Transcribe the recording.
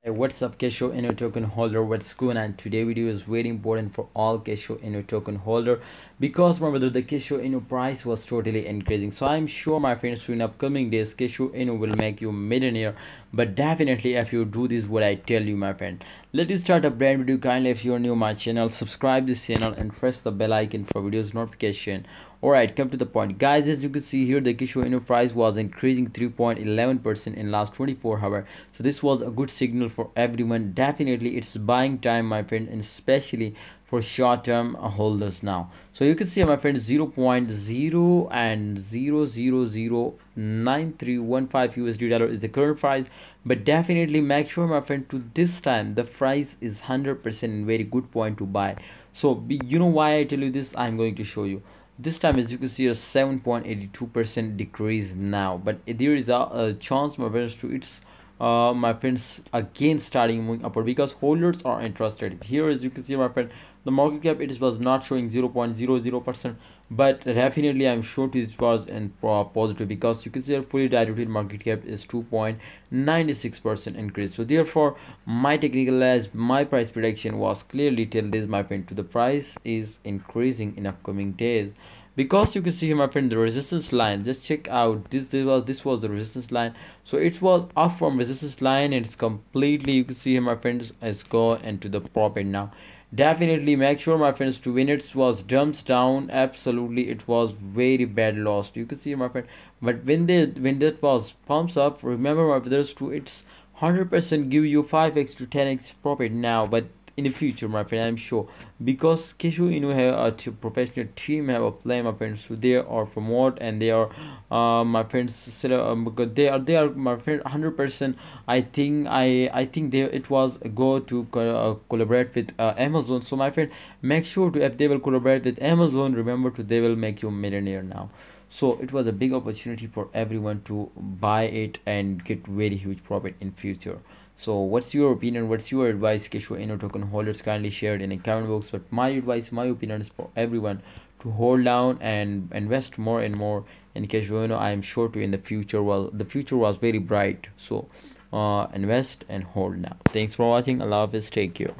Hey, what's up Kishu inu token holder, what's going on? Today video is very important for all Kishu inu token holder because remember the Kishu inu price was totally increasing. So I'm sure my friends in upcoming days Kishu inu will make you millionaire, but definitely if you do this what I tell you my friend. Let us start a brand video. Kindly if you're new to my channel, subscribe this channel and press the bell icon for videos notification. Alright, come to the point guys. As you can see here, the Kishu inu price was increasing 3.11% in last 24 hours. So this was a good signal for everyone. Definitely it's buying time my friend, and especially for short-term holders now. So you can see my friend 0.0 and 0.0009315 USD dollar is the current price, but definitely make sure my friend to this time the price is 100% very good point to buy. So you know why I tell you this, I'm going to show you. This time as you can see a 7.82% decrease now, but there is a chance my friends to it's my friends again starting moving upward because holders are interested here. As you can see my friend, the market cap it was not showing 0.00%, but definitely I'm sure this was in positive because you can see a fully diluted market cap is 2.96% increase. So therefore my technical as my price prediction was clearly tell this my friend to the price is increasing in upcoming days, because you can see here my friend the resistance line. Just check out this was the resistance line. So it was up from resistance line and it's completely, you can see here my friends, has gone into the profit now. Definitely make sure my friends to when it was dumps down, absolutely it was very bad loss, you can see my friend. But when that was pumps up, remember my brothers to it's 100% give you 5x to 10x profit now, but in the future my friend I'm sure, because Kishu inu have a professional team have a plan my friends, so they are promote and they are my friends because they are my friend 100%. I think they it was go to collaborate with Amazon. So my friend make sure to if they will collaborate with Amazon, remember to they will make you millionaire now. So it was a big opportunity for everyone to buy it and get very huge profit in future. So what's your opinion, what's your advice Kishu inu token holders? Kindly share it in the comment box. But my advice, my opinion is for everyone to hold down and invest more and more in Kishu inu. I am sure to in the future, well the future was very bright. So invest and hold now. Thanks for watching. Allah Hafiz, take care.